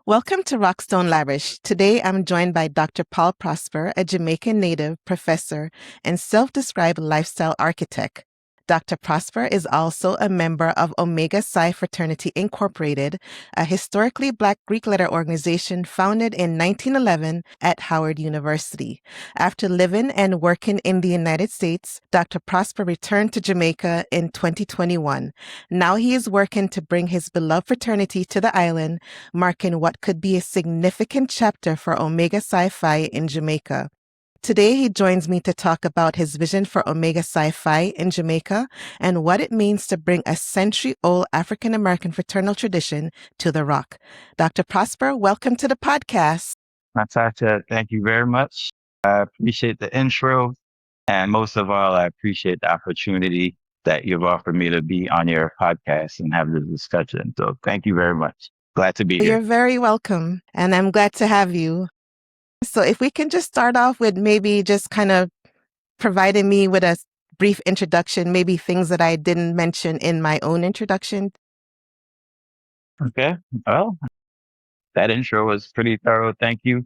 Welcome to Rockstone Labrish. Today I'm joined by Dr. Paul Prosper, a Jamaican native, professor, and self-described lifestyle architect. Dr. Prosper is also a member of Omega Psi Fraternity Incorporated, a historically Black Greek letter organization founded in 1911 at Howard University. After living and working in the United States, Dr. Prosper returned to Jamaica in 2021. Now he is working to bring his beloved fraternity to the island, marking what could be a significant chapter for Omega Psi Phi in Jamaica. Today, he joins me to talk about his vision for Omega Psi Phi in Jamaica and what it means to bring a century-old African-American fraternal tradition to the Rock. Dr. Prosper, welcome to the podcast. Natasha, thank you very much. I appreciate the intro. And most of all, I appreciate the opportunity that you've offered me to be on your podcast and have this discussion. So thank you very much. Glad to be here. You're very welcome, and I'm glad to have you. So if we can just start off with maybe just kind of providing me with a brief introduction, maybe things that I didn't mention in my own introduction. Okay. Well, that intro was pretty thorough. Thank you.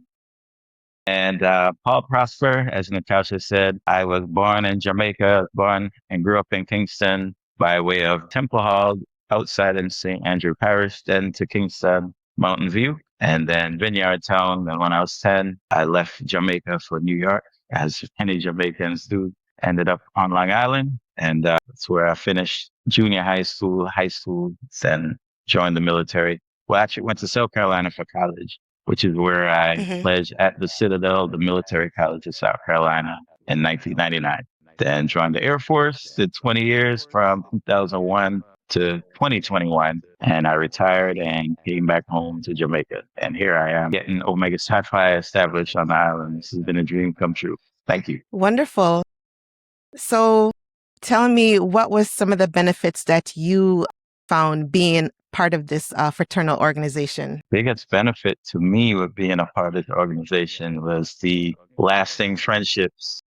And Paul Prosper, as Natasha said, I was born in Jamaica, born and grew up in Kingston by way of Temple Hall outside in St. Andrew Parish, then to Kingston, Mountain View, and then Vineyard Town. And when I was 10, I left Jamaica for New York, as many Jamaicans do. Ended up on Long Island, and that's where I finished junior high school, then joined the military. Well, actually went to South Carolina for college, which is where I pledged at the Citadel, the military college of South Carolina in 1999. Then joined the Air Force, did 20 years from 2001 to 2021. And I retired and came back home to Jamaica. And here I am getting Omega Psi Phi established on the island. This has been a dream come true. Thank you. Wonderful. So tell me, what was some of the benefits that you found being part of this fraternal organization? Biggest benefit to me with being a part of the organization was the lasting friendships.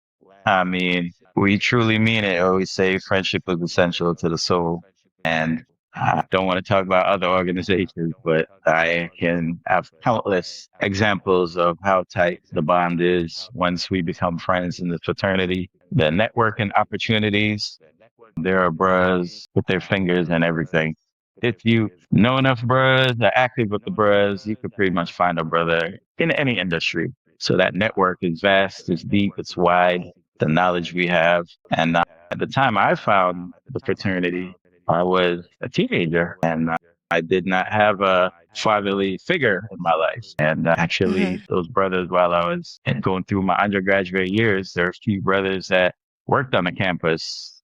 I mean, we truly mean it. I always say friendship is essential to the soul. And I don't want to talk about other organizations, but I can have countless examples of how tight the bond is once we become friends in the fraternity. The networking opportunities, there are bros with their fingers and everything. If you know enough bros, are active with the bros, you could pretty much find a brother in any industry. So that network is vast, it's deep, it's wide, the knowledge we have. And at the time I found the fraternity, I was a teenager and I did not have a fatherly figure in my life. And actually, those brothers, while I was going through my undergraduate years, there are a few brothers that worked on the campus.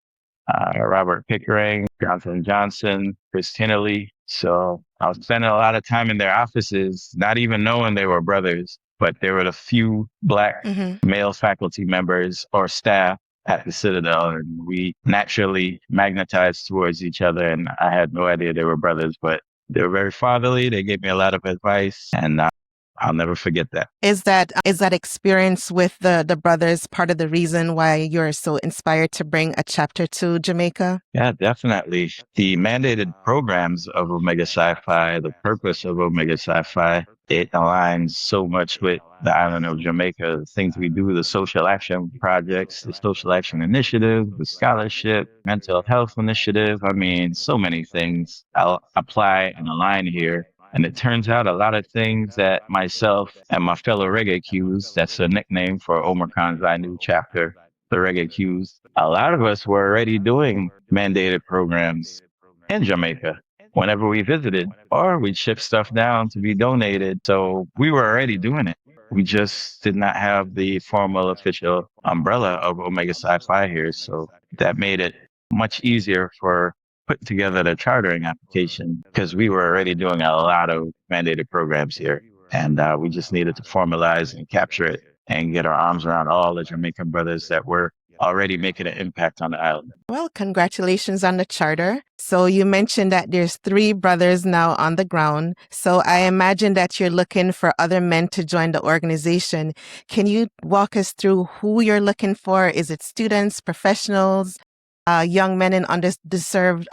Robert Pickering, Jonathan Johnson, Chris Tinnerly. So I was spending a lot of time in their offices, not even knowing they were brothers, but there were a few Black male faculty members or staff at the Citadel, and we naturally magnetized towards each other. And I had no idea they were brothers, but they were very fatherly. They gave me a lot of advice, and I'll never forget that. Is that experience with the brothers part of the reason why you're so inspired to bring a chapter to Jamaica? Yeah, definitely. The mandated programs of Omega Psi Phi, the purpose of Omega Psi Phi, it aligns so much with the island of Jamaica, the things we do, the social action projects, the social action initiative, the scholarship, mental health initiative. I mean, so many things I'll apply and align here. And it turns out a lot of things that myself and my fellow Reggae Qs, that's a nickname for Omicron's new chapter, the Reggae Qs, a lot of us were already doing mandated programs in Jamaica whenever we visited, or we'd ship stuff down to be donated. So we were already doing it. We just did not have the formal official umbrella of Omega Psi Phi here. So that made it much easier for putting together the chartering application because we were already doing a lot of mandated programs here. And we just needed to formalize and capture it and get our arms around all the Jamaican brothers that were already making an impact on the island. Well, congratulations on the charter. So you mentioned that there's 3 brothers now on the ground. So I imagine that you're looking for other men to join the organization. Can you walk us through who you're looking for? Is it students, professionals, young men in underserved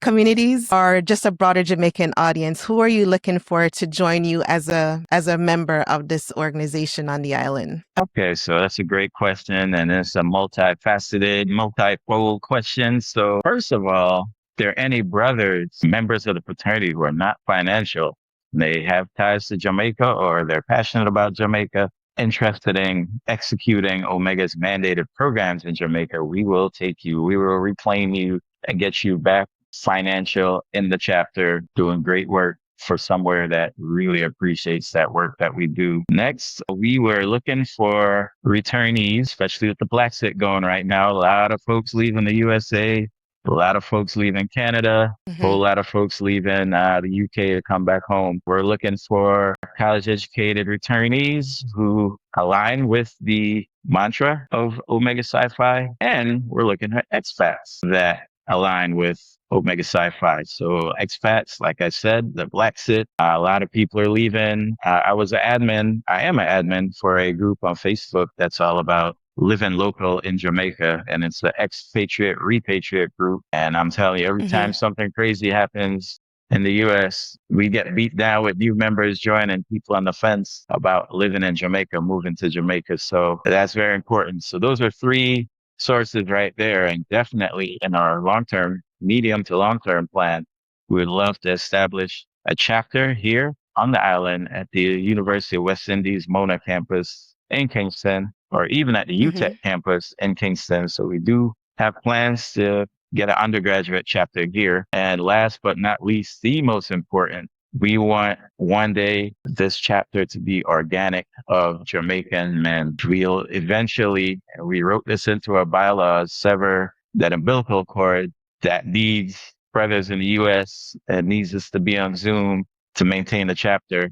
communities or just a broader Jamaican audience? Who are you looking for to join you as a member of this organization on the island? Okay, so that's a great question, and it's a multifaceted, multifold question. So first of all, there are any brothers, members of the fraternity who are not financial. They have ties to Jamaica or they're passionate about Jamaica, interested in executing Omega's mandated programs in Jamaica. We will take you, we will reclaim you and get you back financial in the chapter, doing great work for somewhere that really appreciates that work that we do. Next, we were looking for returnees, especially with the Black sit going right now. A lot of folks leaving the USA, a lot of folks leaving Canada, a whole lot of folks leaving the UK to come back home. We're looking for college educated returnees who align with the mantra of Omega Psi Phi, and we're looking at expats that align with Omega Psi Phi. So expats, like I said, the Black sit, a lot of people are leaving. I am an admin for a group on Facebook that's all about living local in Jamaica. And it's the expatriate, repatriate group. And I'm telling you, every time something crazy happens in the US, we get beat down with new members joining, people on the fence about living in Jamaica, moving to Jamaica. So that's very important. So those are three sources right there. And definitely in our long-term, medium to long-term plan, we would love to establish a chapter here on the island at the University of West Indies Mona campus in Kingston, or even at the UTEC campus in Kingston. So we do have plans to get an undergraduate chapter here. And last but not least, the most important, we want one day this chapter to be organic of Jamaican men. We'll eventually, we wrote this into our bylaws, sever that umbilical cord that needs brothers in the US and needs us to be on Zoom to maintain the chapter.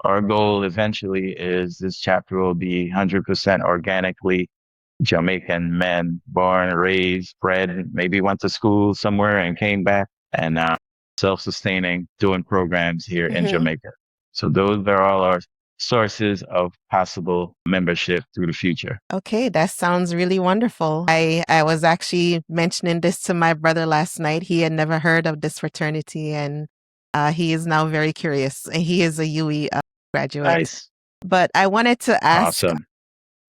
Our goal eventually is this chapter will be 100% organically Jamaican men, born, raised, bred, maybe went to school somewhere and came back and self-sustaining, doing programs here in Jamaica. So those are all our sources of possible membership through the future. Okay, that sounds really wonderful. I was actually mentioning this to my brother last night. He had never heard of this fraternity, and he is now very curious. And he is a UE graduate. Nice. But I wanted to ask, Awesome.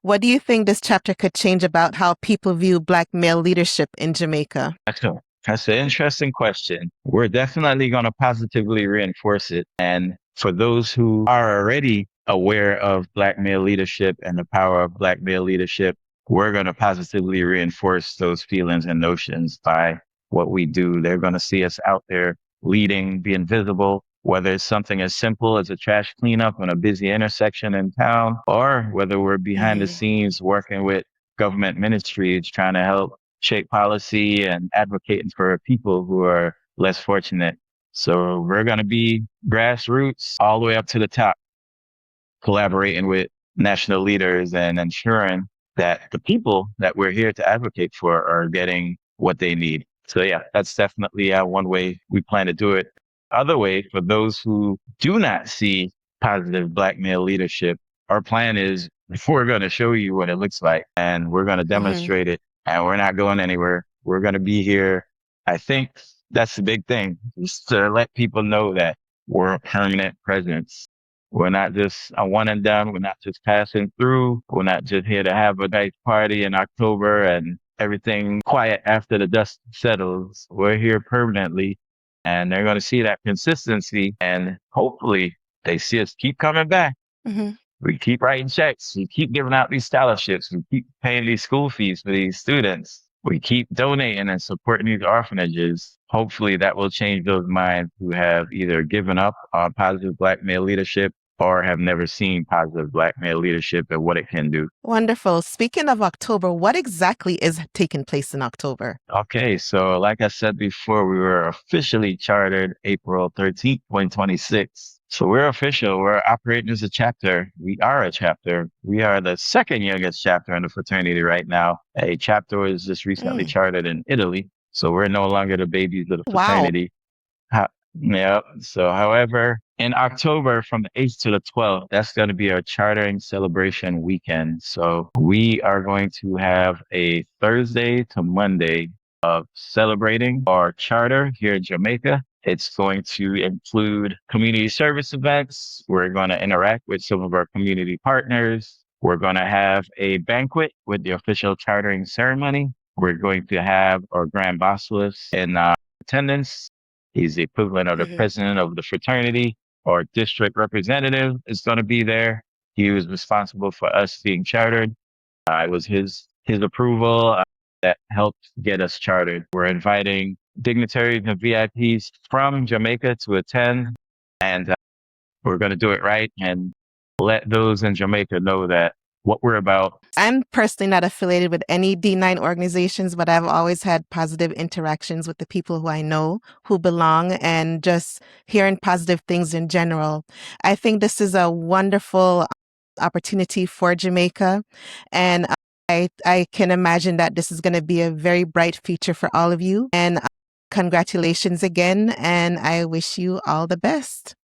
what do you think this chapter could change about how people view Black male leadership in Jamaica? Excellent. That's an interesting question. We're definitely going to positively reinforce it. And for those who are already aware of Black male leadership and the power of Black male leadership, we're going to positively reinforce those feelings and notions by what we do. They're going to see us out there leading, being visible, whether it's something as simple as a trash cleanup on a busy intersection in town, or whether we're behind the scenes working with government ministries trying to help shape policy and advocating for people who are less fortunate. So we're going to be grassroots all the way up to the top, collaborating with national leaders and ensuring that the people that we're here to advocate for are getting what they need. So yeah, that's definitely one way we plan to do it. Other way, for those who do not see positive Black male leadership, our plan is we're going to show you what it looks like and we're going to demonstrate it, and we're not going anywhere. We're going to be here. I think that's the big thing, just to let people know that we're a permanent presence. We're not just a one and done. We're not just passing through. We're not just here to have a nice party in October and everything quiet after the dust settles. We're here permanently, and they're going to see that consistency, and hopefully they see us keep coming back. We keep writing checks. We keep giving out these scholarships. We keep paying these school fees for these students. We keep donating and supporting these orphanages. Hopefully that will change those minds who have either given up on positive Black male leadership or have never seen positive Black male leadership and what it can do. Wonderful. Speaking of October, what exactly is taking place in October? Okay, so like I said before, we were officially chartered April 13th, 2026. So we're official. We're operating as a chapter. We are a chapter. We are the second youngest chapter in the fraternity right now. A chapter was just recently chartered in Italy. So we're no longer the babies of the fraternity. Yeah. So, however, in October from the 8th to the 12th, that's going to be our chartering celebration weekend. So we are going to have a Thursday to Monday of celebrating our charter here in Jamaica. It's going to include community service events. We're going to interact with some of our community partners. We're going to have a banquet with the official chartering ceremony. We're going to have our Grand Basilisk in attendance. He's the equivalent of the president of the fraternity. Our district representative is going to be there. He was responsible for us being chartered. It was his approval that helped get us chartered. We're inviting dignitaries and VIPs from Jamaica to attend, and we're going to do it right and let those in Jamaica know that what we're about. I'm personally not affiliated with any D9 organizations, but I've always had positive interactions with the people who I know who belong, and just hearing positive things in general. I think this is a wonderful opportunity for Jamaica, and I can imagine that this is going to be a very bright future for all of you. And congratulations again, and I wish you all the best.